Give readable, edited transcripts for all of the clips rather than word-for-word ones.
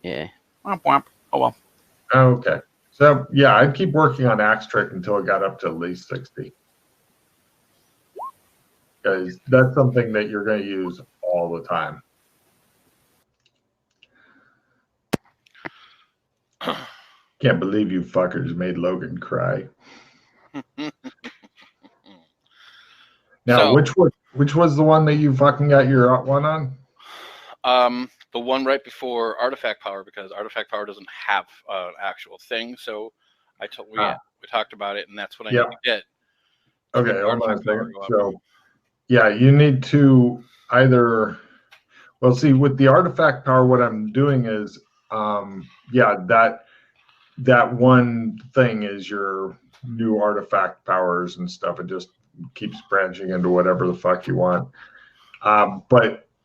Yeah. Womp womp. Oh well. Okay. So yeah, I'd keep working on Axe Trick until it got up to at least 60. Because that's something that you're going to use all the time. Can't believe you fuckers made Logan cry. Now, So, which was the one that you fucking got your one on? the one right before Artifact Power, because Artifact Power doesn't have an actual thing. So we talked about it, and that's what I need to get. Okay, hold on a second. So, yeah, you need to either. Well, see, with the Artifact Power, what I'm doing is, that one thing is your new artifact powers and stuff. It just keeps branching into whatever the fuck you want.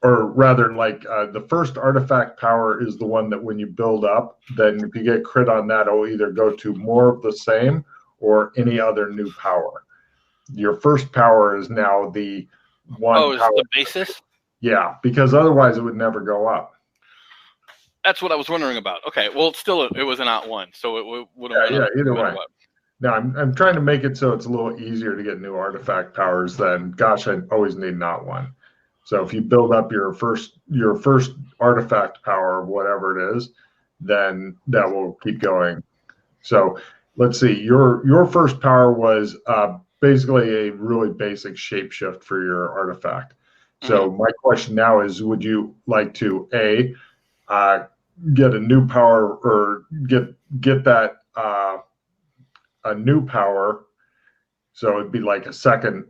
Or rather, like the first artifact power is the one that when you build up, then if you get crit on that, it'll either go to more of the same or any other new power. Your first power is now the one. Oh, is power. the basis? Yeah, because otherwise it would never go up. That's what I was wondering about. Okay, well, it was an out one, so it would have went up. Either way. Now I'm trying to make it so it's a little easier to get new artifact powers than, gosh, I always need not one. So if you build up your first artifact power, whatever it is, then that will keep going. So let's see, your first power was basically a really basic shapeshift for your artifact. So my question now is, would you like to get a new power or get that a new power? So it'd be like a second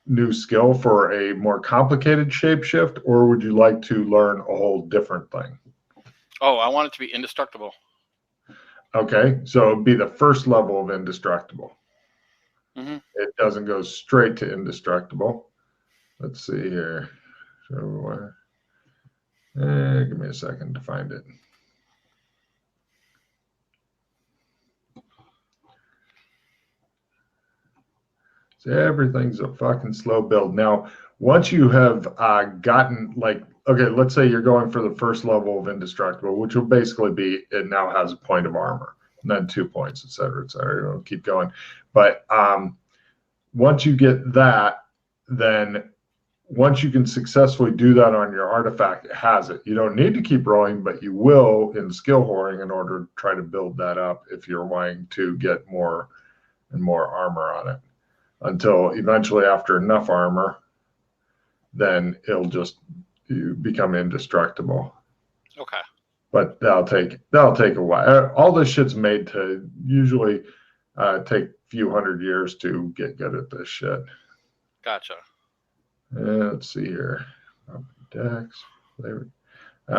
new skill for a more complicated shapeshift, or would you like to learn a whole different thing? Oh, I want it to be indestructible. Okay, so it'd be the first level of indestructible. Mm-hmm. It doesn't go straight to indestructible. Let's see here. So, give me a second to find it. So everything's a fucking slow build. Now, once you have gotten, like, okay, let's say you're going for the first level of indestructible, which will basically be it now has a point of armor, and then 2 points, et cetera, et cetera. It'll keep going. But once you get that, then once you can successfully do that on your artifact, it has it. You don't need to keep rolling, but you will in skill whoring in order to try to build that up if you're wanting to get more and more armor on it. Until eventually, after enough armor, then it'll just become indestructible. Okay. But that'll take a while. All this shit's made to usually take a few hundred years to get good at this shit. Gotcha. Let's see here. Dex.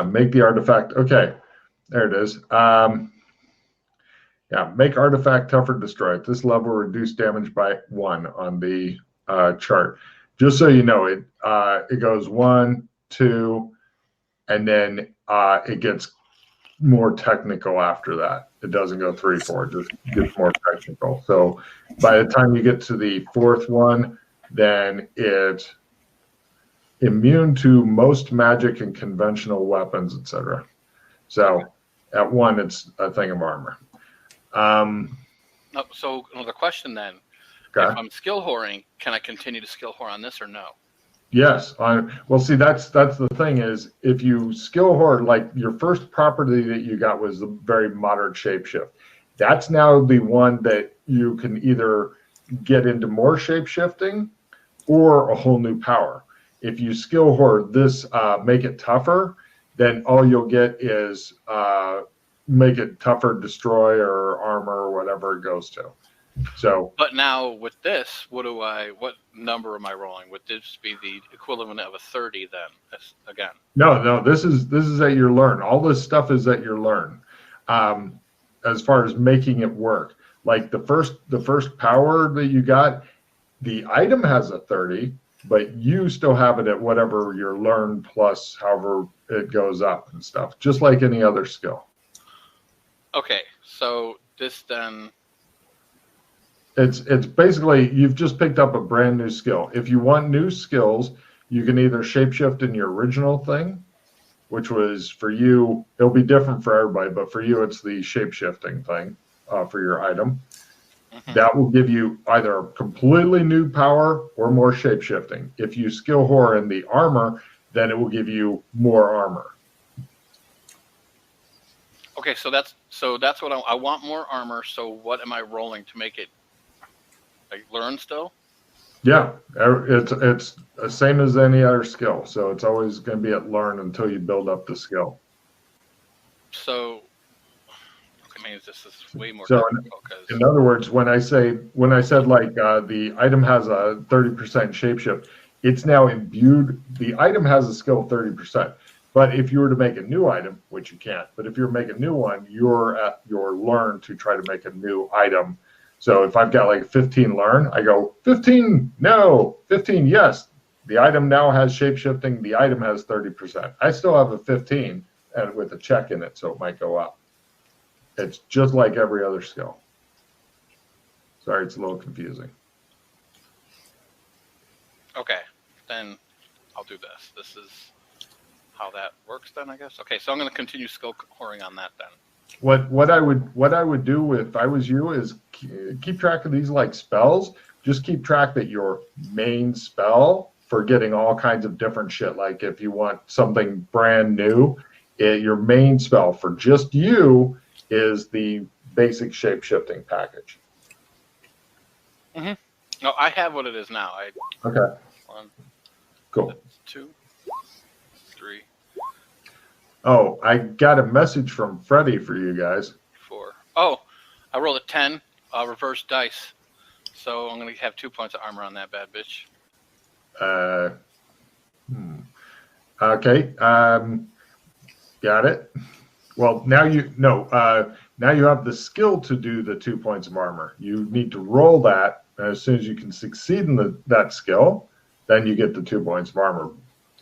Make the artifact. Okay, there it is. Make artifact tougher to destroy. At this level, reduce damage by 1 on the chart. Just so you know, it goes 1, 2, and then it gets more technical after that. It doesn't go 3, 4. It just gets more technical. So by the time you get to the 4th one, then it's immune to most magic and conventional weapons, etc. So at 1, it's a thing of armor. So another question then. Okay. If I'm skill whoring, can I continue to skill whore on this or no? Yes. Well, see, that's the thing is, if you skill whore, like your first property that you got was the very moderate shapeshift. That's now the one that you can either get into more shapeshifting or a whole new power. If you skill whore this, make it tougher, then all you'll get is make it tougher, destroy or armor or whatever it goes to. So, but now with this, what number am I rolling? Would this be the equivalent of a 30 then? Again? No. This is at your learn. All this stuff is at your learn. As far as making it work, like the first power that you got, the item has a 30, but you still have it at whatever your learn plus however it goes up and stuff, just like any other skill. Okay, so this then. It's basically you've just picked up a brand new skill. If you want new skills, you can either shapeshift in your original thing, which was for you, it'll be different for everybody, but for you, it's the shape-shifting thing for your item. That will give you either a completely new power or more shape-shifting. If you skill horror in the armor, then it will give you more armor. Okay, so that's what I want, more armor. So what am I rolling to make it like learn still? Yeah, it's the same as any other skill. So it's always going to be at learn until you build up the skill. So, okay, means this is way more so difficult. In other words, when I said like the item has a 30% shapeshift, it's now imbued. The item has a skill 30%. But if you were to make a new item, which you can't, but if you're making a new one, you're at your learn to try to make a new item. So if I've got like 15 learn, I go 15, no, 15, yes. The item now has shapeshifting. The item has 30%. I still have a 15 and with a check in it, so it might go up. It's just like every other skill. Sorry, it's a little confusing. Okay, then I'll do this. This is how that works then, I guess. Okay, so I'm going to continue skill whoring on that then. What I would do if I was you is keep track of these like spells. Just keep track that your main spell for getting all kinds of different shit. Like if you want something brand new, your main spell for just you is the basic shape-shifting package. No, I have what it is now. Okay. 1, cool. 2, 3. Oh, I got a message from Freddie for you guys. 4. Oh, I rolled a 10 reverse dice. So I'm going to have 2 points of armor on that bad bitch. Okay. Got it. Well, now now you have the skill to do the 2 points of armor. You need to roll that, and as soon as you can succeed in that skill, then you get the 2 points of armor.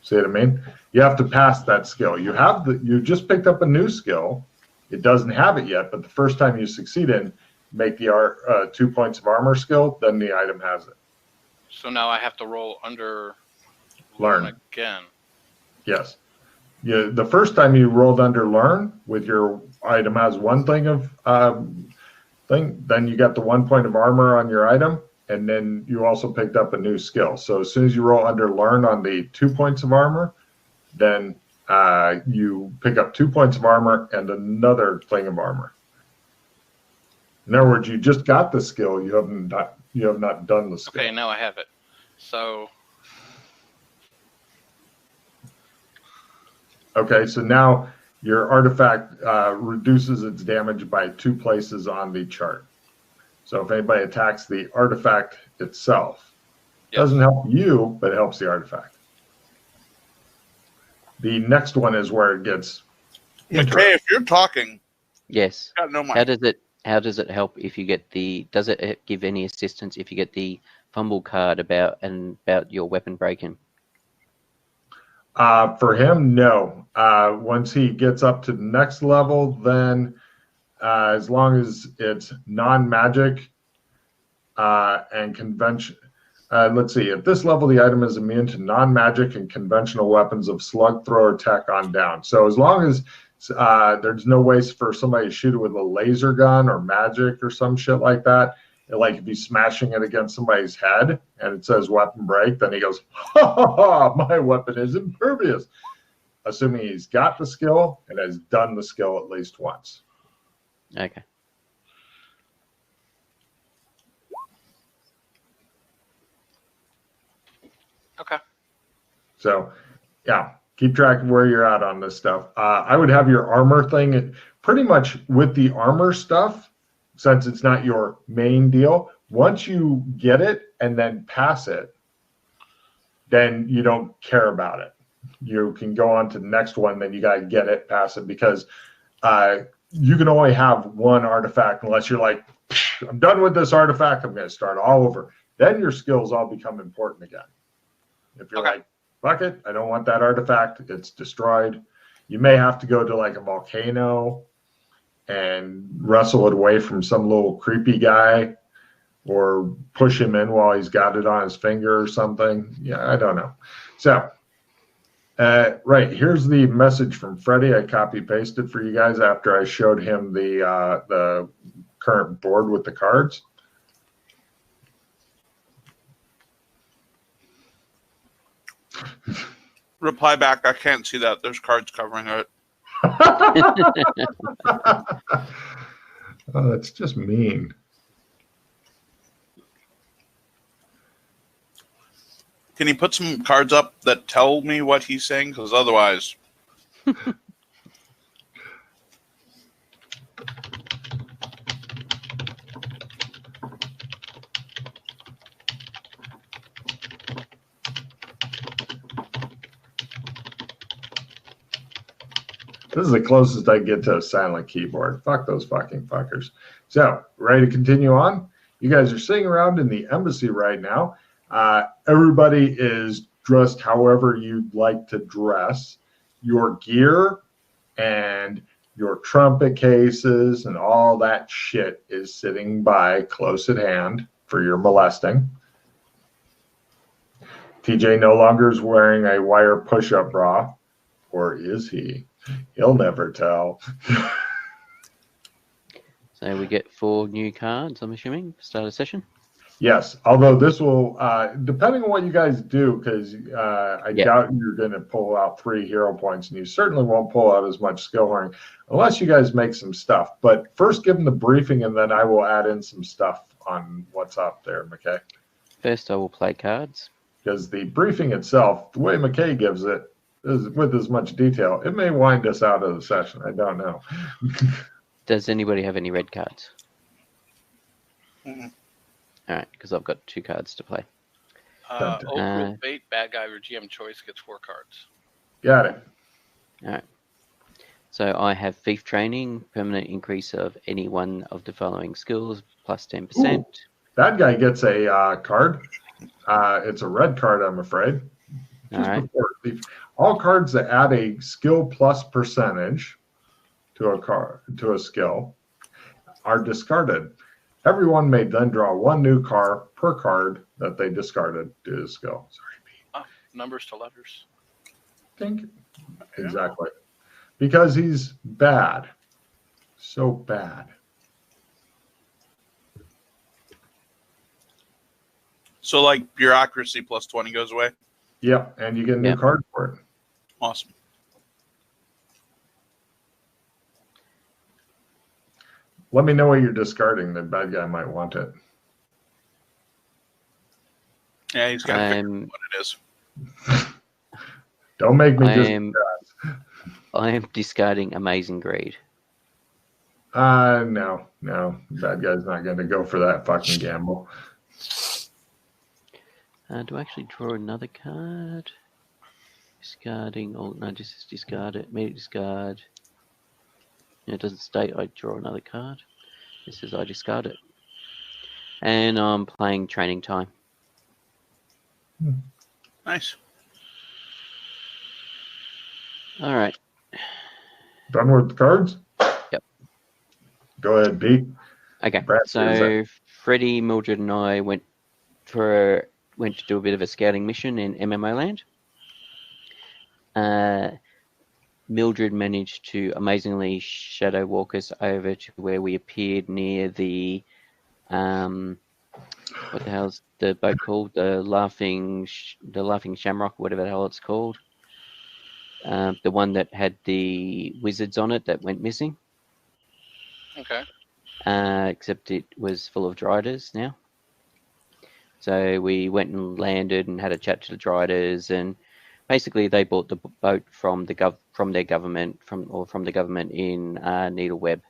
See what I mean? You have to pass that skill. You just picked up a new skill. It doesn't have it yet, but the first time you succeed in make the 2 points of armor skill, then the item has it. So now I have to roll under learn again. Yes. The first time you rolled under learn with your item has one thing of thing, then you got the 1 point of armor on your item, and then you also picked up a new skill. So as soon as you roll under learn on the 2 points of armor, then you pick up 2 points of armor and another thing of armor. In other words, you just got the skill. You have not done the skill. Okay, now I have it. So. Okay, so now your artifact reduces its damage by 2 places on the chart. So if anybody attacks the artifact itself, it doesn't help you, but it helps the artifact. The next one is where it gets. Okay, if you're talking. Yes. Got no mind. How does it help if you get the? Does it give any assistance if you get the fumble card about your weapon break-in? For him, no. Once he gets up to the next level, then as long as it's non-magic and convention. Let's see. At this level, the item is immune to non-magic and conventional weapons of slug thrower tech on down. So as long as there's no ways for somebody to shoot it with a laser gun or magic or some shit like that, like if he's smashing it against somebody's head and it says weapon break, then he goes, ha ha ha, my weapon is impervious. Assuming he's got the skill and has done the skill at least once. Okay. Okay. So, yeah, keep track of where you're at on this stuff. I would have your armor thing pretty much with the armor stuff, since it's not your main deal. Once you get it and then pass it, then you don't care about it. You can go on to the next one, then you got to get it, pass it, because you can only have one artifact unless you're like, I'm done with this artifact, I'm going to start all over. Then your skills all become important again. If you're like, fuck it, I don't want that artifact, it's destroyed. You may have to go to like a volcano and wrestle it away from some little creepy guy, or push him in while he's got it on his finger or something. Yeah, I don't know. So Right, here's the message from Freddie. I copy pasted for you guys after I showed him the current board with the cards. Reply back. I can't see that. There's cards covering it. Oh, that's just mean. Can you put some cards up that tell me what he's saying? Because otherwise, this is the closest I get to a silent keyboard. Fuck those fucking fuckers. So, ready to continue on? You guys are sitting around in the embassy right now. Everybody is dressed however you'd like to dress. Your gear and your trumpet cases and all that shit is sitting by close at hand for your molesting. TJ no longer is wearing a wire push-up bra, or is he? He'll never tell. So we get 4 new cards, I'm assuming, start a session. Yes, although this will, depending on what you guys do, because I doubt you're going to pull out 3 hero points, and you certainly won't pull out as much skill horn unless you guys make some stuff. But first, give them the briefing, and then I will add in some stuff on what's up there, McKay. First, I will play cards. Because the briefing itself, the way McKay gives it, is with as much detail, it may wind us out of the session. I don't know. Does anybody have any red cards? Mm-mm. All right, because I've got 2 cards to play. Oak rule bait, bad guy or GM choice gets 4 cards. Got it. All right. So I have thief training, permanent increase of any one of the following skills, plus 10%. Ooh, that guy gets a card. It's a red card, I'm afraid. Just All right. All cards that add a skill plus percentage to a skill are discarded. Everyone may then draw 1 new card per card that they discarded due to skill. Sorry, Pete. Numbers to letters. Thank you. Exactly. Because he's bad. So bad. so like bureaucracy plus 20 goes away. Yep, and you get a new card for it. Awesome. Let me know what you're discarding. The bad guy might want it. Yeah, he's got to figure out what it is. Don't make me I am discarding Amazing Greed. No. Bad guy's not going to go for that fucking gamble. Do I actually draw another card? Discarding. Oh, no, just discard it. Immediate discard. It doesn't state I draw another card. It says I discard it. And I'm playing training time. Nice. All right. Done with the cards? Yep. Go ahead, Pete. Okay. Brad, So Freddie, Mildred, and I went to do a bit of a scouting mission in MMO land. Mildred managed to amazingly shadow walk us over to where we appeared near the what the hell's the boat called? The Laughing Shamrock, whatever the hell it's called. The one that had the wizards on it that went missing. Okay. Except it was full of driders now. So we went and landed and had a chat to the driders, and basically they bought the boat from the government in Needleweb.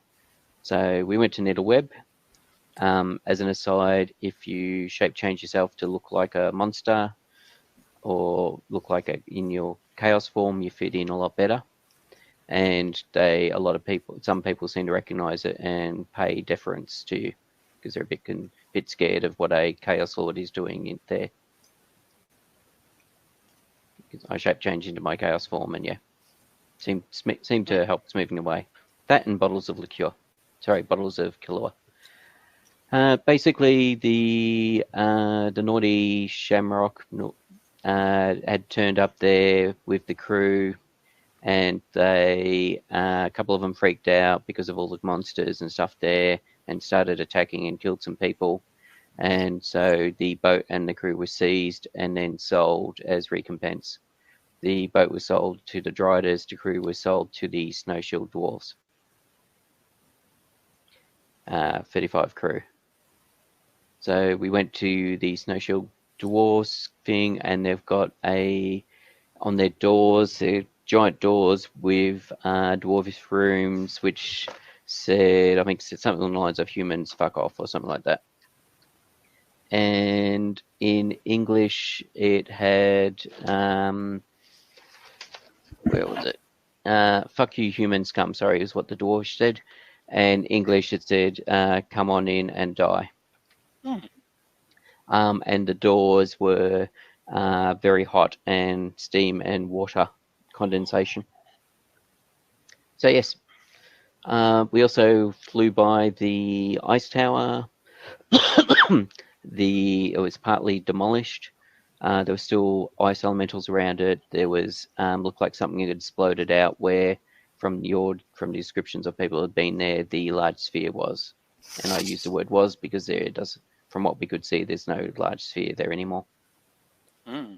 So we went to Needleweb. As an aside, if you shape change yourself to look like a monster or look like in your chaos form, you fit in a lot better. And some people seem to recognize it and pay deference to you because they're a bit scared of what a chaos lord is doing in there. I shape change into my chaos form, and seem to help smoothing away. That and bottles of Kahlua. Basically, the naughty Shamrock had turned up there with the crew, and they a couple of them freaked out because of all the monsters and stuff there, and started attacking and killed some people. And so the boat and the crew were seized and then sold as recompense. The boat was sold to the Driders, the crew was sold to the Snow Shield Dwarves. 35 crew. So we went to the Snow Shield Dwarves thing, and they've got on their doors, they're giant doors with dwarvish rooms, which said, I think something along the lines of "humans fuck off" or something like that. And in English, it had where was it? "Fuck you, humans, come." Sorry, is what the dwarves said. And English, it said, "Come on in and die." And the doors were very hot, and steam and water condensation. So yes, we also flew by the ice tower. It was partly demolished. There were still ice elementals around it. There was looked like something had exploded out where, from the descriptions of people who had been there, the large sphere was. And I use the word "was" because from what we could see, there's no large sphere there anymore.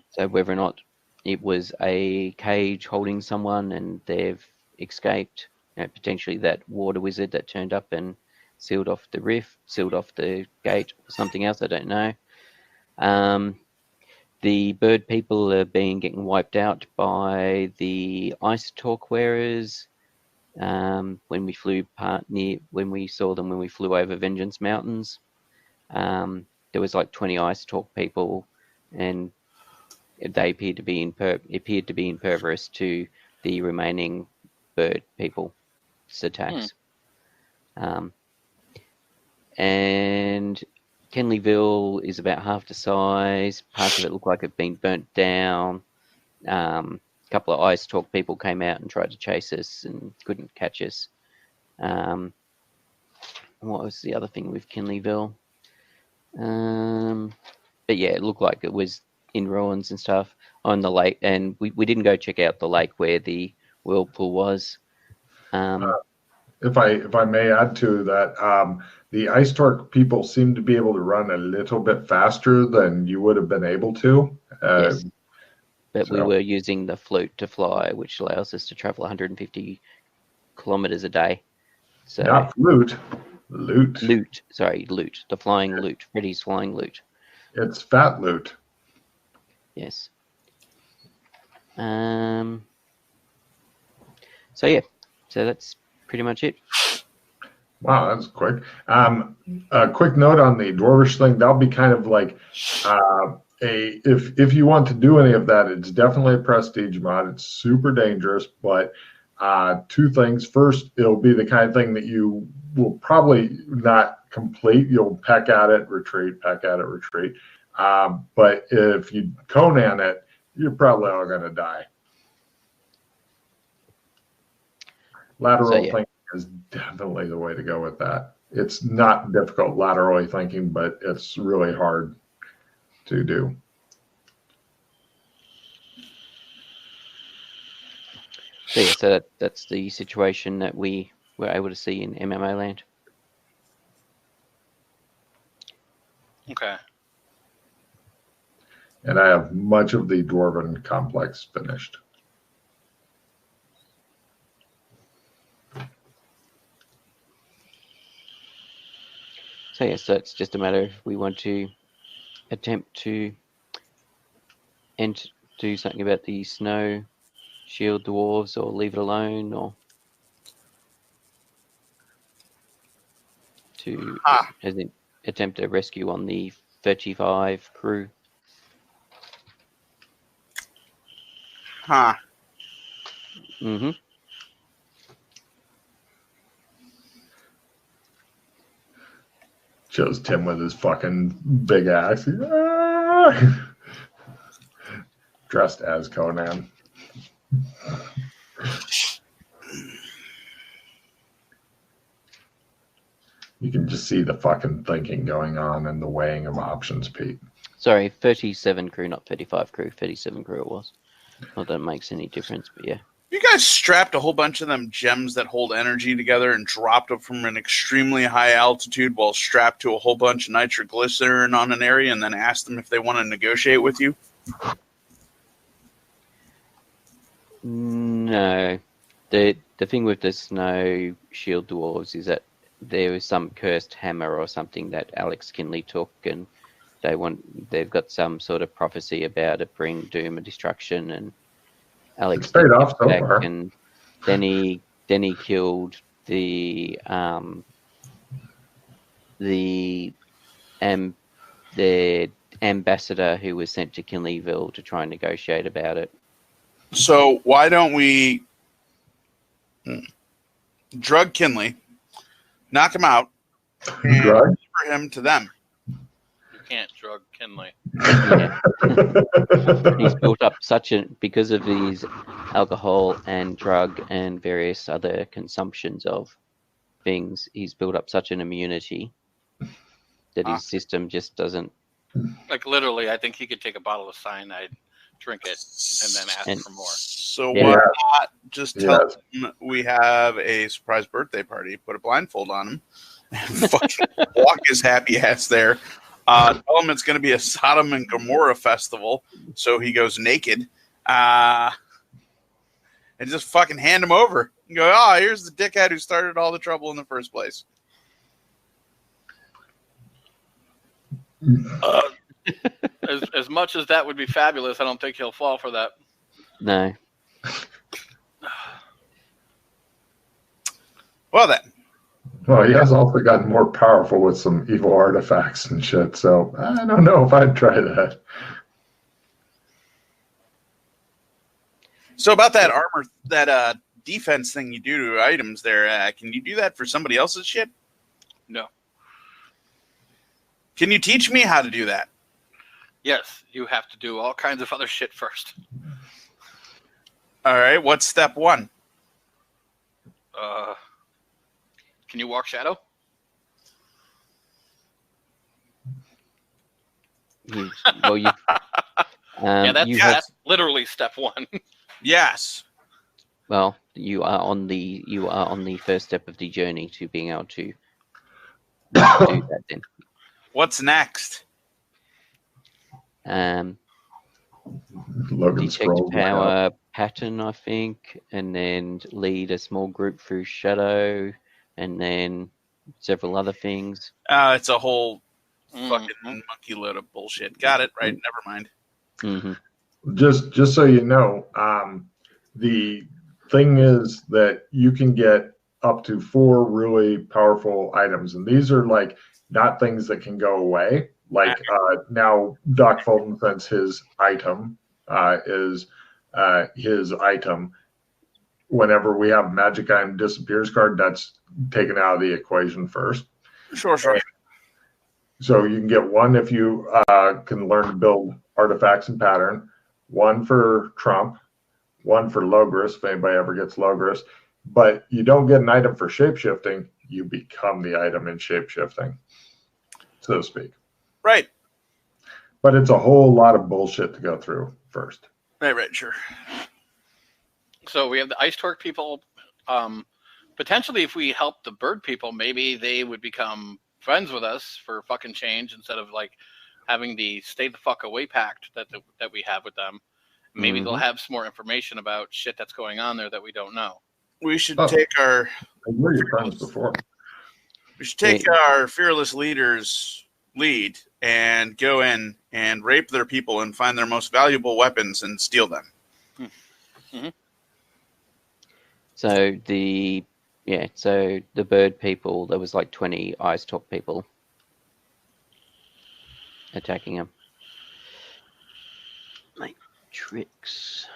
So whether or not it was a cage holding someone and they've escaped, potentially that water wizard that turned up and sealed off the rift, sealed off the gate, or something else, I don't know. The bird people are getting wiped out by the ice talk wearers. When we flew when we saw them when we flew over Vengeance Mountains, there was like 20 ice talk people, and they appeared to be impervious to the remaining bird people's attacks. And Kenleyville is about half the size. Parts of it look like it's been burnt down. A couple of ice talk people came out and tried to chase us and couldn't catch us. What was the other thing with Kenleyville? But yeah, it looked like it was in ruins and stuff on the lake, and we didn't go check out the lake where the whirlpool was. If I may add to that, the ice torque people seem to be able to run a little bit faster than you would have been able to. Yes. But we were using the flute to fly, which allows us to travel 150 kilometers a day. So not flute, loot. Loot. Sorry, loot. The flying loot. Freddy's flying loot. It's fat loot. Yes. So yeah. So that's pretty much it. Wow, that's quick. A quick note on the Dwarvish thing. That'll be kind of like if you want to do any of that, it's definitely a prestige mod. It's super dangerous, but two things. First, it'll be the kind of thing that you will probably not complete. You'll peck at it, retreat, peck at it, retreat. But if you Conan it, you're probably all going to die. Lateral thinking is definitely the way to go with that. It's not difficult laterally thinking, but it's really hard to do. So yeah, so that's the situation that we were able to see in MMO land. Okay. And I have much of the Dwarven complex finished. So yes, so it's just a matter of we want to attempt to do something about the Snow Shield Dwarves, or leave it alone, or to attempt a rescue on the 35 crew. Mm-hmm. Shows Tim with his fucking big axe. Dressed as Conan. You can just see the fucking thinking going on and the weighing of options, Pete. Sorry, 37 crew, not 35 crew. 37 crew it was. Not that it makes any difference, but yeah. You guys strapped a whole bunch of them gems that hold energy together and dropped them from an extremely high altitude while strapped to a whole bunch of nitroglycerin on an area and then asked them if they want to negotiate with you? No. The thing with the snow shield dwarves is that there was some cursed hammer or something that Alex Kinley took, and they've got some sort of prophecy about it bring doom and destruction, and Alex paid did off it so back, far. and then he killed the ambassador who was sent to Kinleyville to try and negotiate about it. So why don't we drug Kinley, knock him out, and Drug? deliver him to them? You can't drug Kinley. Yeah. He's built up because of his alcohol and drug and various other consumptions of things, he's built up such an immunity that his system just doesn't. Like literally, I think he could take a bottle of cyanide, drink it, and then ask for more. So Yeah. why not just tell him we have a surprise birthday party, put a blindfold on him, and fucking walk his happy ass there. Tell him it's going to be a Sodom and Gomorrah festival, so he goes naked, and just fucking hand him over. And go, here's the dickhead who started all the trouble in the first place. As much as that would be fabulous, I don't think he'll fall for that. No. Well then. Well, he has also gotten more powerful with some evil artifacts and shit, so I don't know if I'd try that. So about that armor, that defense thing you do to items there, can you do that for somebody else's shit? No. Can you teach me how to do that? Yes, you have to do all kinds of other shit first. All right, what's step one? Can you walk shadow? Yeah, that's literally step one. Yes. Well, you are on the first step of the journey to being able to do that. Then. What's next? Detect power pattern, I think, and then lead a small group through shadow, and then several other things. It's a whole fucking monkey load of bullshit. Got it, right? Never mind. Mm-hmm. Just so you know, the thing is that you can get up to 4 really powerful items, and these are like not things that can go away. Like now, Doc Fulton thinks his item is his item. Whenever we have magic item disappears card, that's taken out of the equation first. Sure. So you can get 1 if you can learn to build artifacts and pattern, 1 for Trump, 1 for Logris, if anybody ever gets Logris. But you don't get an item for shapeshifting. You become the item in shapeshifting, so to speak. Right. But it's a whole lot of bullshit to go through first. Right, sure. So we have the Ice Torque people. Potentially, if we help the bird people, maybe they would become friends with us for fucking change instead of like having the stay the fuck away pact that we have with them. Maybe they'll have some more information about shit that's going on there that we don't know. We should take our. Were your friends before? We should take our fearless leaders' lead and go in and rape their people and find their most valuable weapons and steal them. Mm-hmm. So the bird people, there was like 20 Ice Talk people attacking them. Matrix.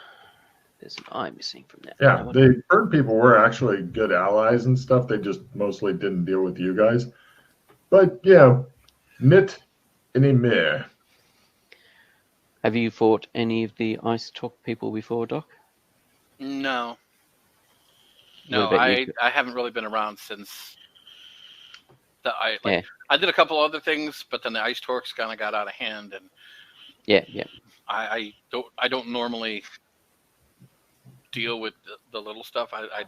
There's an eye missing from that. Yeah, the bird people were actually good allies and stuff. They just mostly didn't deal with you guys. But yeah, nit any mere. Have you fought any of the Ice Talk people before, Doc? No, I haven't really been around since I did a couple other things, but then the Ice Torques kind of got out of hand, and Yeah. I don't normally deal with the little stuff. I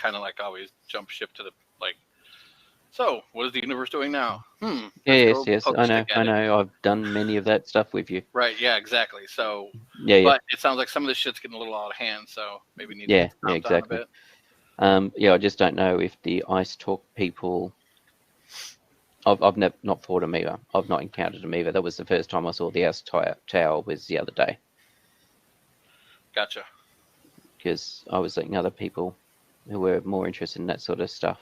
kind of like always jump ship to the like. So, what is the universe doing now? Yes. Poke I a know. stick at I it. know. I've done many of that stuff with you. Right. Yeah. Exactly. So, Yeah. but it sounds like some of this shit's getting a little out of hand. So maybe need to Yeah. calm down a Exactly. bit. I just don't know if the Ice Talk people. I've not fought them either. I've not encountered them either. That was the first time I saw the Ice Tower was the other day. Gotcha. Because I was seeing other people who were more interested in that sort of stuff.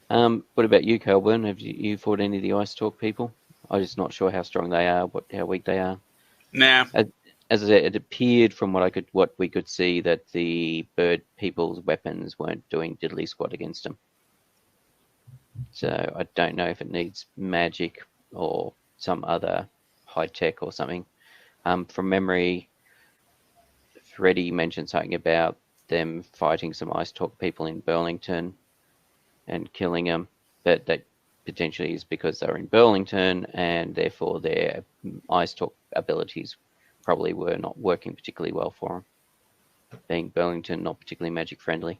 What about you, Colburn? Have you fought any of the Ice Talk people? I'm just not sure how strong they are, how weak they are. Nah. As I said, it appeared from what we could see that the bird people's weapons weren't doing diddly squat against them. So I don't know if it needs magic or some other high tech or something. From memory, Freddie mentioned something about them fighting some Ice Talk people in Burlington and killing them, but that potentially is because they're in Burlington and therefore their Ice Talk abilities probably were not working particularly well for them, being Burlington not particularly magic friendly.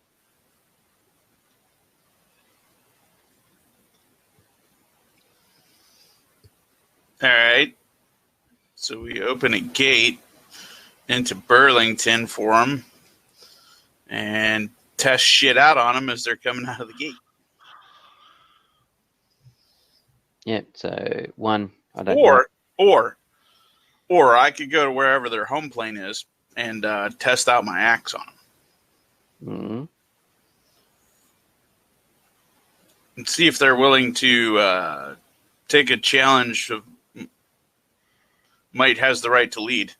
All right. So we open a gate into Burlington for them and test shit out on them as they're coming out of the gate. Yeah, so one, I don't know. Or I could go to wherever their home plane is and test out my axe on them. Mm-hmm. And see if they're willing to take a challenge of might has the right to lead.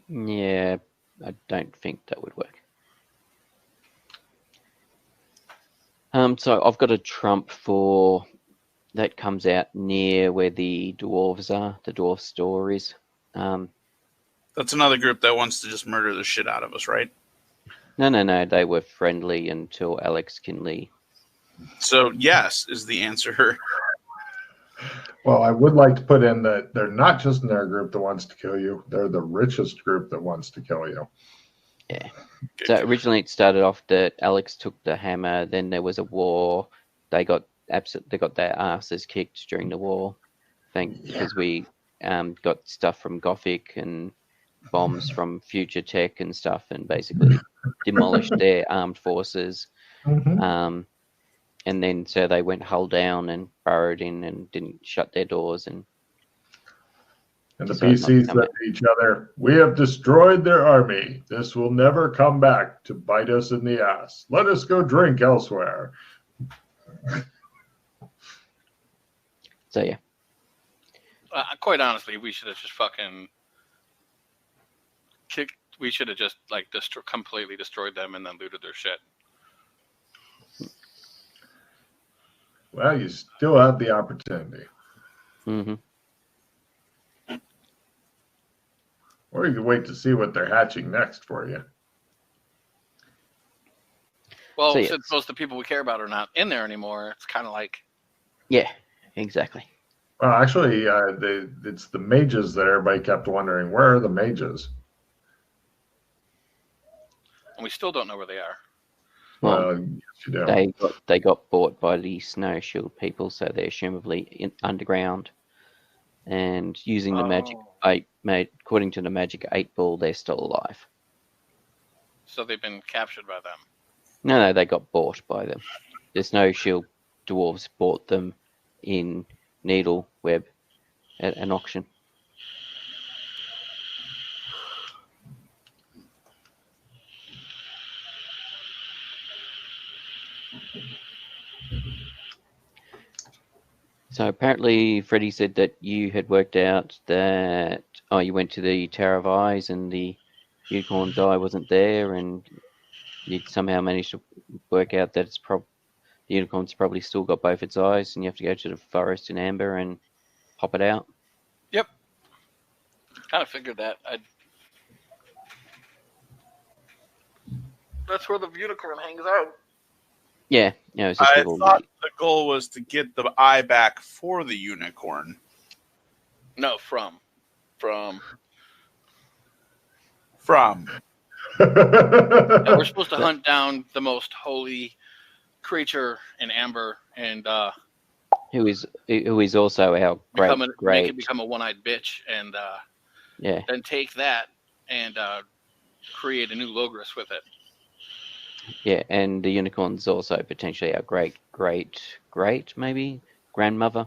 Yeah, I don't think that would work. So I've got a trump for that comes out near where the dwarves are, the dwarf store is. That's another group that wants to just murder the shit out of us, right? No, they were friendly until Alex Kinley. So yes is the answer. Well, I would like to put in that they're not just in their group that wants to kill you. They're the richest group that wants to kill you. Yeah. So originally it started off that Alex took the hammer, then there was a war. They got their asses kicked during the war. Because we got stuff from Gothic and bombs from Future Tech and stuff, and basically demolished their armed forces. Mm-hmm. And then so they went hull down and burrowed in and didn't shut their doors. And the PCs said to each other, "We have destroyed their army. This will never come back to bite us in the ass. Let us go drink elsewhere." So yeah. Quite honestly, we should have just fucking kicked. We should have just like completely destroyed them and then looted their shit. Well, you still have the opportunity. Mm-hmm. Or you can wait to see what they're hatching next for you. Well, since most of the people we care about are not in there anymore, it's kind of like... Yeah, exactly. Well, actually, it's the mages that everybody kept wondering, where are the mages? And we still don't know where they are. Well, you do. They got bought by the Snow Shield people, so they're assumably underground. And using the magic 8, according to the magic 8 ball, they're still alive. So they've been captured by them? No, they got bought by them. The Snow Shield dwarves bought them in Needle Web at an auction. So apparently Freddie said that you had worked out that you went to the Tower of Eyes and the unicorn's eye wasn't there, and you somehow managed to work out that the unicorn's probably still got both its eyes, and you have to go to the forest in Amber and pop it out. Yep. Kind of figured that. That's where the unicorn hangs out. Yeah, it's just I with all thought the goal was to get the eye back for the unicorn. No, from. Yeah, we're supposed to hunt down the most holy creature in Amber and who is also our make it become a one-eyed bitch, and yeah, then take that and create a new Logris with it. yeah, and the unicorn's also potentially our great maybe grandmother.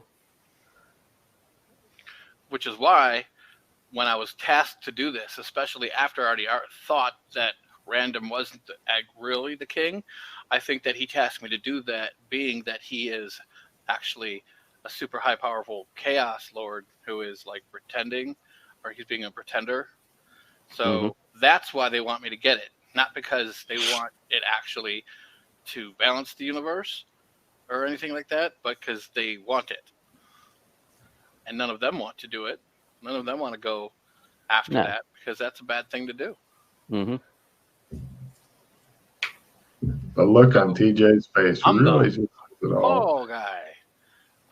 Which is why, when I was tasked to do this, especially after I already thought that Random wasn't really the king, I think that he tasked me to do that, being that he is actually a super high powerful chaos lord who is like pretending, or he's being a pretender. So that's why they want me to get it, not because they want it actually to balance the universe or anything like that, but because they want it. And none of them want to do it. None of them want to go after that, because that's a bad thing to do. Mm-hmm. The look on TJ's face really says it all. Oh, guy.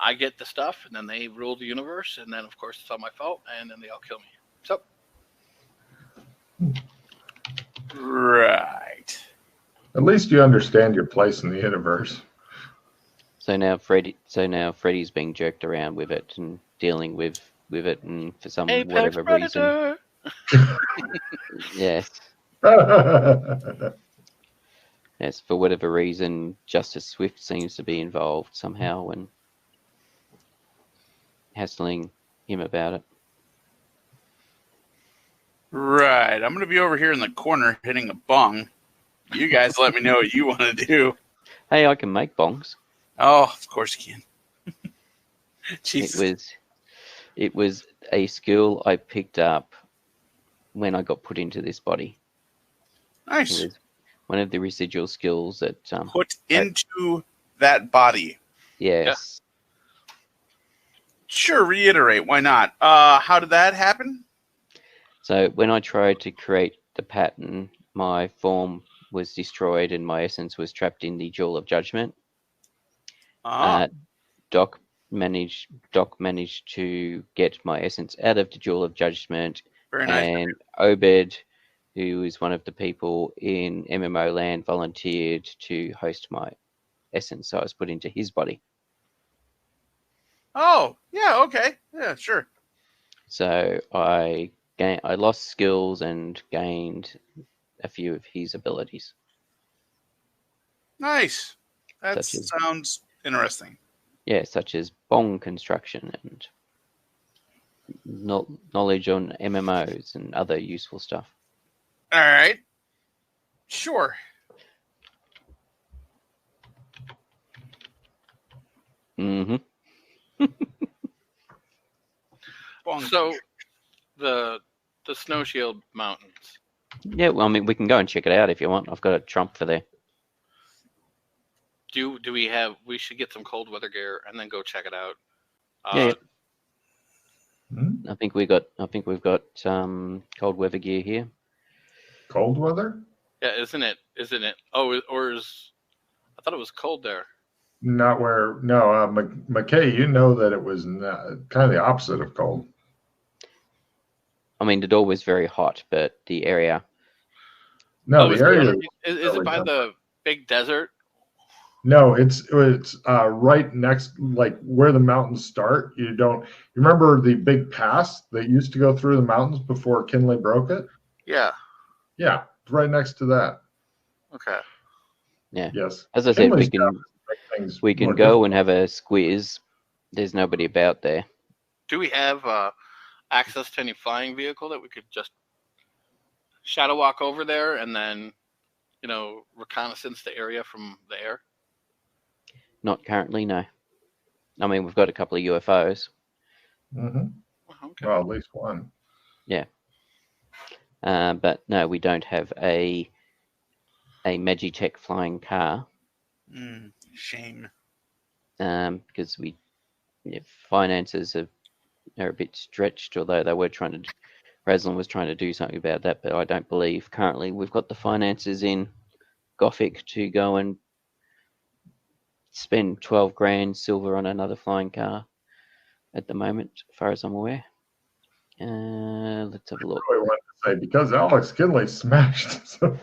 I get the stuff, and then they rule the universe, and then, of course, it's all my fault, and then they all kill me. So. Right. At least you understand your place in the universe. So now Freddy's being jerked around with it and dealing with it, and for some Apex whatever Predator. reason, yes, for whatever reason, Justice Swift seems to be involved somehow and hassling him about it. Right. I'm going to be over here in the corner hitting a bong. You guys let me know what you want to do. Hey, I can make bongs. Oh, of course you can. Jesus. It was a skill I picked up when I got put into this body. Nice. It was one of the residual skills that put into that body. Yes. Yeah. Sure, reiterate. Why not? How did that happen? So when I tried to create the pattern, my form was destroyed and my essence was trapped in the Jewel of Judgment. Doc managed to get my essence out of the Jewel of Judgment. Very nice. And Obed, who is one of the people in MMO land, volunteered to host my essence, so I was put into his body. Oh, yeah, okay. Yeah, sure. So I lost skills and gained a few of his abilities. Nice. That sounds interesting. Yeah, such as bong construction and knowledge on MMOs and other useful stuff. All right. Sure. Mm-hmm. So, the Snow Shield Mountains. Yeah, well, I mean, we can go and check it out if you want. I've got a trump for there. Do we should get some cold weather gear and then go check it out. Yeah. I think we've got cold weather gear here. Cold weather? Yeah, isn't it? Oh, I thought it was cold there. Not where. No, McKay, you know that it was kind of the opposite of cold. I mean, the door was very hot, but the area. No, the area. Is it by the big desert? No, it's right next, like where the mountains start. You remember the big pass that used to go through the mountains before Kinley broke it? Yeah. Yeah, it's right next to that. Okay. Yeah. Yes. As I said, we can go and have a squiz. There's nobody about there. Do we have access to any flying vehicle that we could just shadow walk over there and then, reconnaissance the area from the air? Not currently, no. I mean, we've got a couple of UFOs. Mm-hmm. Okay. Well, at least one. Yeah. But no, we don't have a Magitech flying car. Shame. Because finances are a bit stretched, although they were Raslin was trying to do something about that, but I don't believe currently we've got the finances in Gothic to go and spend 12 grand silver on another flying car at the moment, as far as I'm aware. Let's have a look. I really wanted to say, because Alex Kinley smashed. So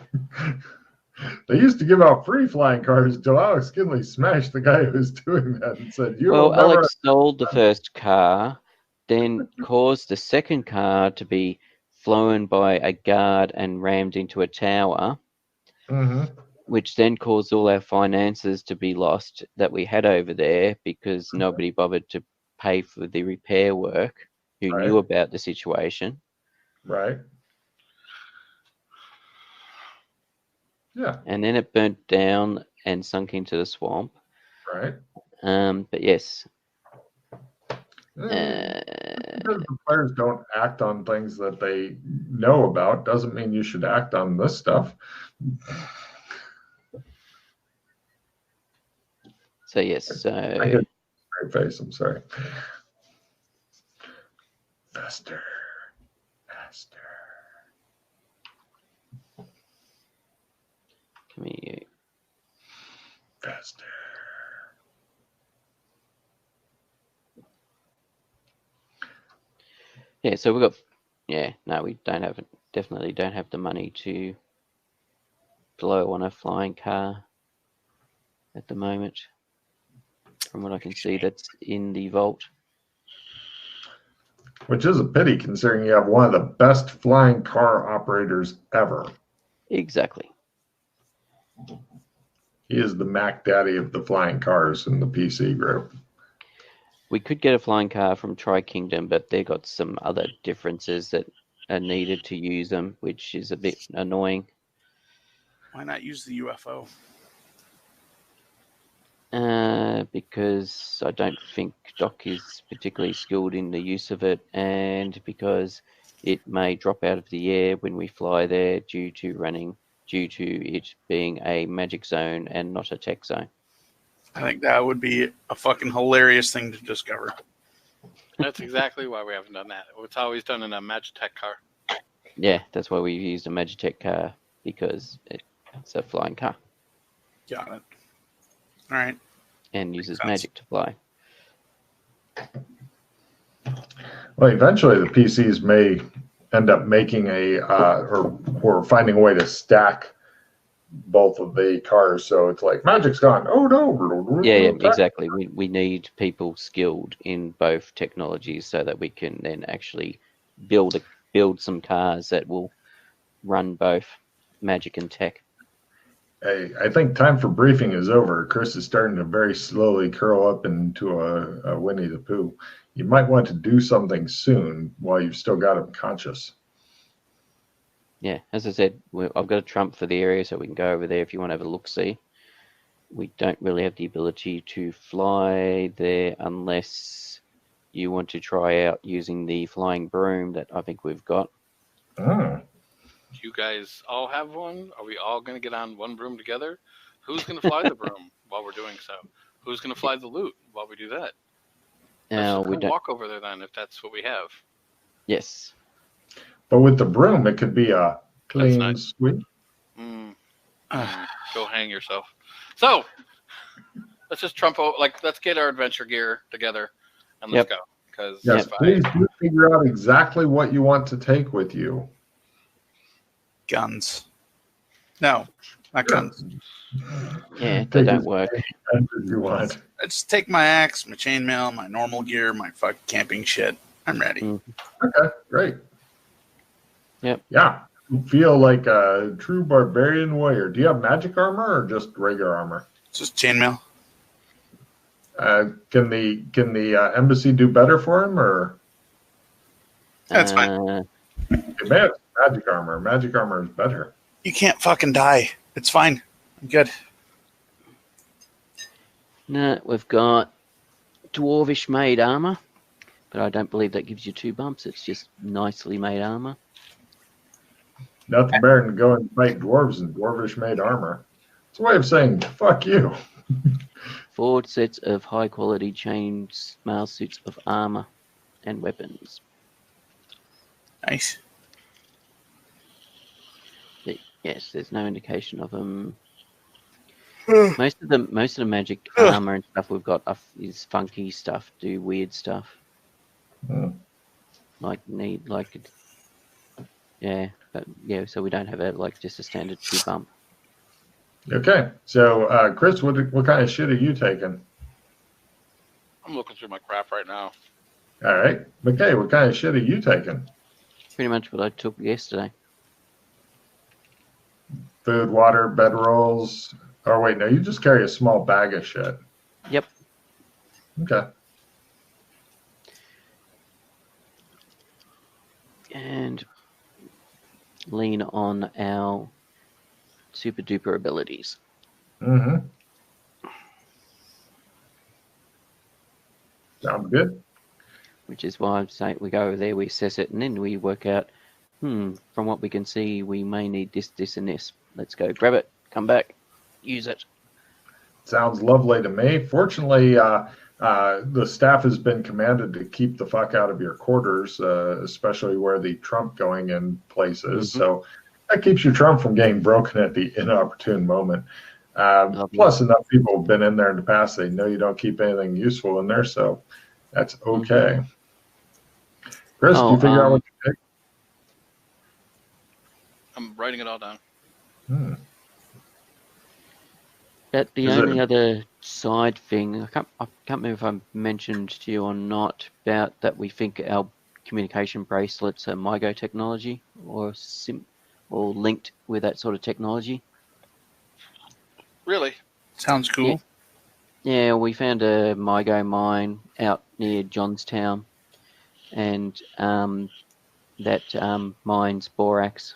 they used to give out free flying cars until Alex Kinley smashed the guy who was doing that and said, "You will Well, never." Alex sold the first car, then caused the second car to be flown by a guard and rammed into a tower, which then caused all our finances to be lost that we had over there because nobody bothered to pay for the repair work who Right. knew about the situation. Right. Yeah. And then it burnt down and sunk into the swamp. Right. But yes. Because the players don't act on things that they know about doesn't mean you should act on this stuff. So yes, so I get a straight face. I'm sorry. Faster. come here. Faster. Yeah, so we've got. Yeah, no, we don't have. Definitely don't have the money to blow on a flying car at the moment. From what I can see, that's in the vault. Which is a pity, considering you have one of the best flying car operators ever. Exactly. He is the Mac Daddy of the flying cars in the PC group. We could get a flying car from Tri-Kingdom, but they got some other differences that are needed to use them, which is a bit annoying. Why not use the UFO? Because I don't think Doc is particularly skilled in the use of it, and because it may drop out of the air when we fly there due to it being a magic zone and not a tech zone. I think that would be a fucking hilarious thing to discover. That's exactly why we haven't done that. It's always done in a Magitech car. Yeah, that's why we've used a Magitech car, because it's a flying car. Got it. All right. And uses magic to fly. Well, eventually the PCs may end up making or finding a way to stack both of the cars, so it's like magic's gone. Oh no! Yeah, exactly. We need people skilled in both technologies so that we can then actually build some cars that will run both magic and tech. Hey, I think time for briefing is over. Chris is starting to very slowly curl up into a Winnie the Pooh. You might want to do something soon while you've still got him conscious. Yeah, as I said, I've got a trump for the area, so we can go over there if you want to have a look-see. We don't really have the ability to fly there unless you want to try out using the flying broom that I think we've got. Ah. Do you guys all have one? Are we all going to get on one broom together? Who's going to fly the broom while we're doing so? Who's going to fly the loot while we do that? We don't walk over there then, if that's what we have. Yes. But with the broom, it could be a clean nice. sweep. Go hang yourself. So, let's just let's get our adventure gear together and let's go. Because yes, please do figure out exactly what you want to take with you. Guns. No, not guns. Yeah, they don't work. You want. I just take my axe, my chainmail, my normal gear, my camping shit. I'm ready. Okay, great. Yep. Yeah. You feel like a true barbarian warrior. Do you have magic armor or just regular armor? Just chainmail. Can the embassy do better for him, or? That's fine. It may have magic armor. Magic armor is better. You can't fucking die. It's fine. I'm good. No, we've got dwarvish made armor, but I don't believe that gives you 2 bumps. It's just nicely made armor. Nothing better than go and fight dwarves in dwarvish made armor. It's a way of saying fuck you. 4 sets of high quality chain mail suits of armor and weapons. Nice. Yes, there's no indication of them. Most of the magic armor and stuff we've got is funky stuff, do weird stuff. Like so we don't have just a standard 2 bump. Okay, so Chris, what kind of shit are you taking? I'm looking through my crap right now. All right, McKay, what kind of shit are you taking? Pretty much what I took yesterday. Food, water, bedrolls. Oh wait, no, you just carry a small bag of shit. Yep. Okay. And lean on our super duper abilities. Mm-hmm. Sounds good. Which is why I'm saying we go over there, we assess it, and then we work out, from what we can see, we may need this, this, and this. Let's go grab it, come back, use it. Sounds lovely to me. Fortunately, the staff has been commanded to keep the fuck out of your quarters, especially where the trump going in places. Mm-hmm. So that keeps your trump from getting broken at the inopportune moment. Plus, enough people have been in there in the past. They know you don't keep anything useful in there, so that's okay. Mm-hmm. Chris, do you figure out what you take? I'm writing it all down. That the only other side thing, I can't remember if I mentioned to you or not, about that we think our communication bracelets are MyGo technology or linked with that sort of technology. Really? Sounds cool. Yeah, we found a MyGo mine out near Johnstown, and that mines borax.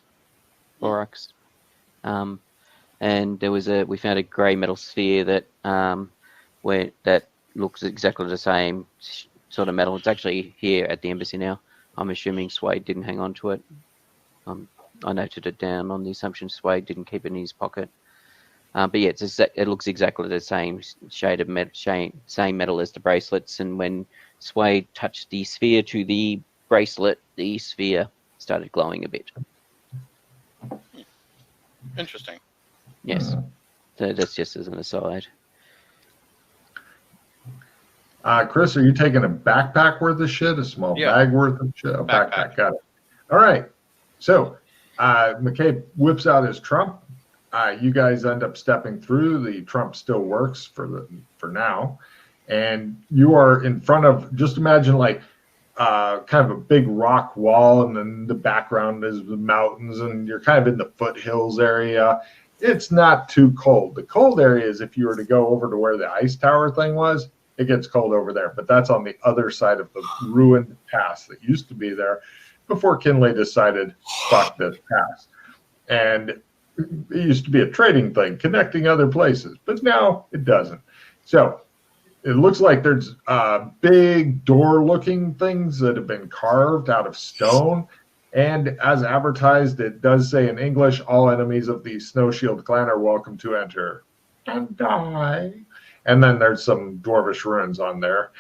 And we found a grey metal sphere that that looks exactly the same sort of metal. It's actually here at the embassy now. I'm assuming Swade didn't hang on to it. I noted it down on the assumption Swade didn't keep it in his pocket. But yeah, it looks exactly the same shade of same metal as the bracelets. And when Swade touched the sphere to the bracelet, the sphere started glowing a bit. Interesting. Yes. So that's just as an aside. Chris, are you taking a backpack worth of shit? A small bag worth of shit? A backpack. Got it. All right. So McKay whips out his trump. You guys end up stepping through. The trump still works for now. And you are in front of, just imagine like kind of a big rock wall, and then the background is the mountains, and you're kind of in the foothills area. It's not too cold. The cold area is if you were to go over to where the ice tower thing was, it gets cold over there. But that's on the other side of the ruined pass that used to be there before Kinley decided, fuck this pass. And it used to be a trading thing, connecting other places. But now it doesn't. So it looks like there's big door-looking things that have been carved out of stone. And as advertised, it does say in English, all enemies of the Snow Shield clan are welcome to enter and die. And then there's some dwarvish runes on there.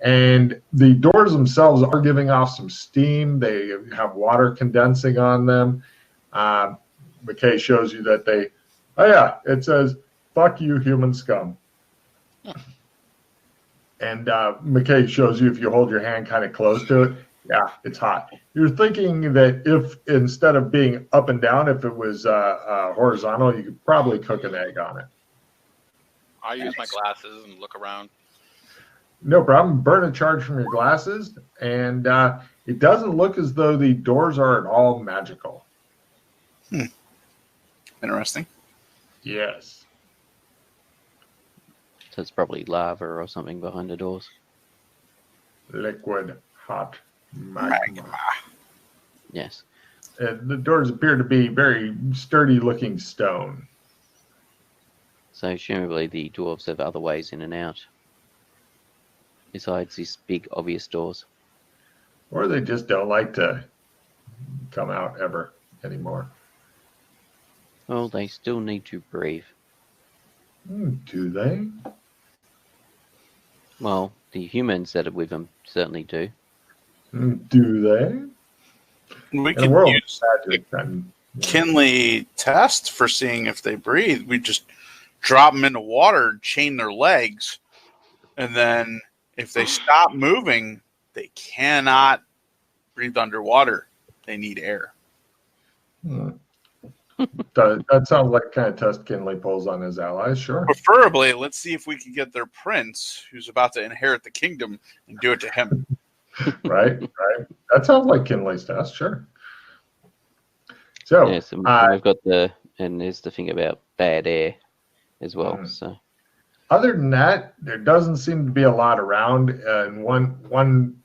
And the doors themselves are giving off some steam. They have water condensing on them. McKay shows you that it says, fuck you, human scum. And McKay shows you if you hold your hand kind of close to it, yeah, it's hot. You're thinking that if instead of being up and down, if it was horizontal, you could probably cook an egg on it. I use my glasses and look around. No problem. Burn a charge from your glasses, and it doesn't look as though the doors are at all magical. Interesting. Yes. So it's probably lava or something behind the doors. Liquid hot magma. Yes. And the doors appear to be very sturdy looking stone. So presumably the dwarves have other ways in and out besides these big obvious doors. Or they just don't like to come out ever anymore. Well, they still need to breathe. Do they? Well, the humans that are with them certainly do. Do they? We could use Kinley test for seeing if they breathe. We just drop them into water, chain their legs, and then if they stop moving, they cannot breathe underwater. They need air. That sounds like the kind of test Kinley pulls on his allies, sure. Preferably, let's see if we can get their prince, who's about to inherit the kingdom, and do it to him. Right. That sounds like Kinley's test, sure. So, we've got and there's the thing about bad air as well. So, other than that, there doesn't seem to be a lot around. And one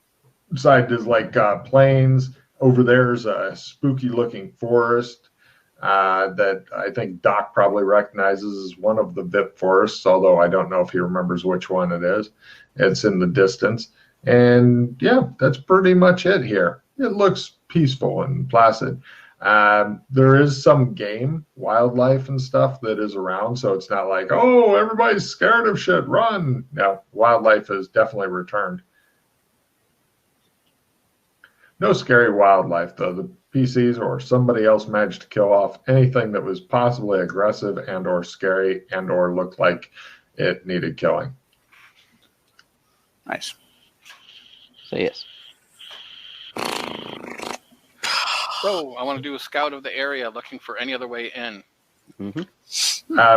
side is like plains. Over there's a spooky looking forest that I think Doc probably recognizes as one of the VIP forests, although I don't know if he remembers which one it is. It's in the distance. And yeah, that's pretty much it here. It looks peaceful and placid. There is some game, wildlife and stuff that is around, so it's not like, oh, everybody's scared of shit, run. No, wildlife has definitely returned. No scary wildlife, though. The PCs or somebody else managed to kill off anything that was possibly aggressive and or scary and or looked like it needed killing. Nice. So, yes. So, I want to do a scout of the area looking for any other way in. Mm-hmm.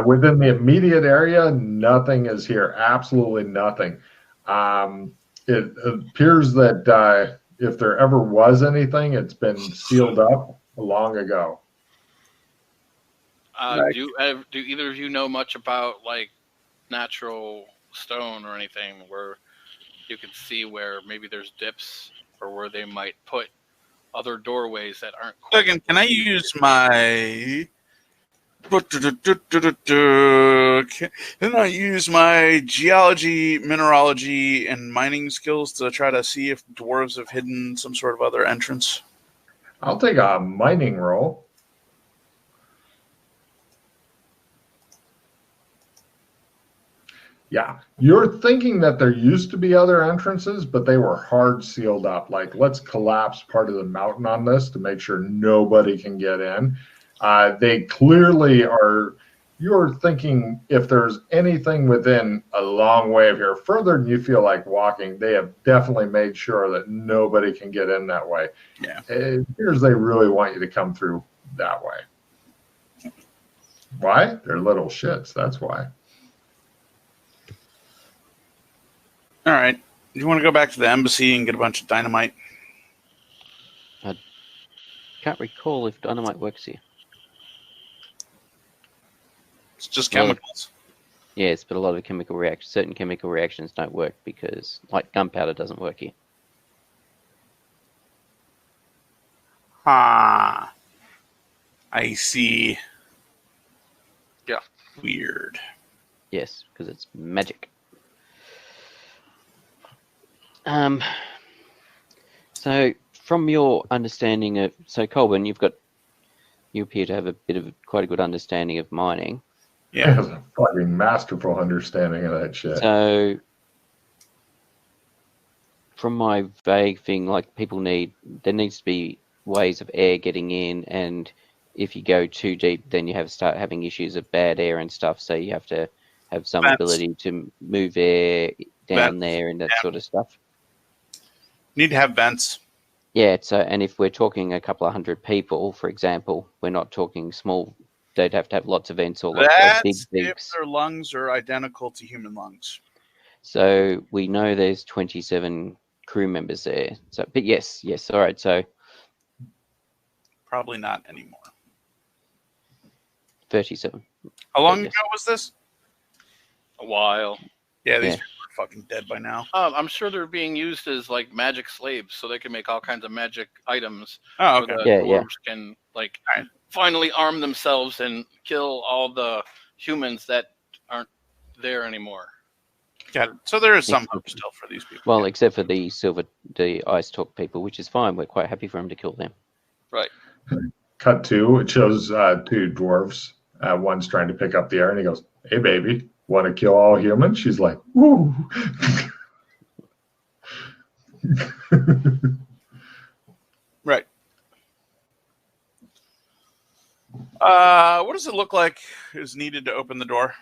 Within the immediate area, nothing is here. Absolutely nothing. It appears that if there ever was anything, it's been sealed up long ago. Do either of you know much about like natural stone or anything where you can see where maybe there's dips or where they might put other doorways that aren't quite... Again, can I use my... Can I use my geology, mineralogy, and mining skills to try to see if dwarves have hidden some sort of other entrance? I'll take a mining roll. Yeah, you're thinking that there used to be other entrances, but they were hard sealed up. Like, let's collapse part of the mountain on this to make sure nobody can get in. They clearly are. You're thinking if there's anything within a long way of here, further than you feel like walking, they have definitely made sure that nobody can get in that way. Yeah. It appears they really want you to come through that way. Why? They're little shits. That's why. All right. Do you want to go back to the embassy and get a bunch of dynamite? I can't recall if dynamite works here. It's just chemicals. Yes, but a lot of certain chemical reactions don't work because, like, gunpowder doesn't work here. I see. Yeah. Weird. Yes, because it's magic. So from your understanding of, Colburn, you appear to have quite a good understanding of mining. Yeah, he has a fucking masterful understanding of that shit. So from my vague thing, like there needs to be ways of air getting in, and if you go too deep, then you start having issues of bad air and stuff. So you have to have some ability to move air down there and that sort of stuff. Need to have vents. Yeah, and if we're talking a couple of hundred people, for example, we're not talking small. They'd have to have lots of vents or lots of big if their lungs are identical to human lungs. So we know there's 27 crew members there. So, but yes, all right. So probably not anymore. 37. How long ago was this? A while. Yeah, these people are fucking dead by now. I'm sure they're being used as like magic slaves, so they can make all kinds of magic items. Oh, okay. So the dwarves can finally arm themselves and kill all the humans that aren't there anymore. Got it. So there is some hope still for these people. Well, except for the Ice Talk people, which is fine. We're quite happy for him to kill them. Right. Cut to, it shows two dwarves. One's trying to pick up the air, and he goes, "Hey, baby, want to kill all humans?" She's like, "Woo." Right. What does it look like is needed to open the door?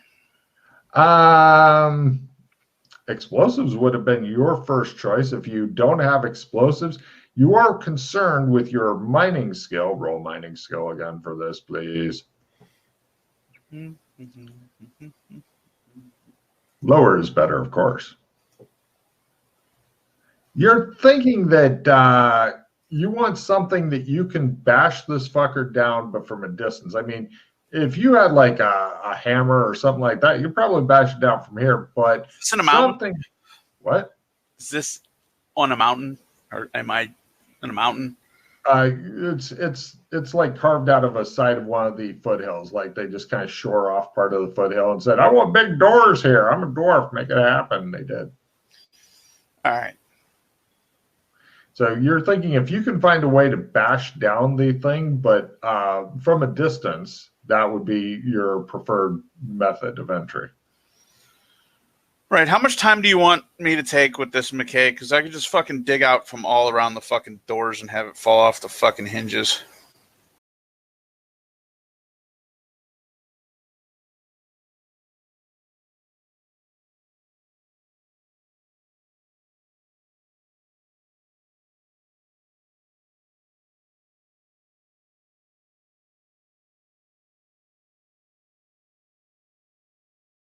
Explosives would have been your first choice. If you don't have explosives, you are concerned with your mining skill. Roll mining skill again for this, please. Lower is better, of course. You're thinking that you want something that you can bash this fucker down, but from a distance. I mean, if you had like a hammer or something like that, you'd probably bash it down from here. But is this in a mountain? What? Is this on a mountain, or am I in a mountain? It's like carved out of a side of one of the foothills. Like they just kind of shore off part of the foothill and said, "I want big doors here. I'm a dwarf. Make it happen." And they did. All right. So you're thinking if you can find a way to bash down the thing, but from a distance, that would be your preferred method of entry. Right. How much time do you want me to take with this, McKay? Because I could just fucking dig out from all around the fucking doors and have it fall off the fucking hinges.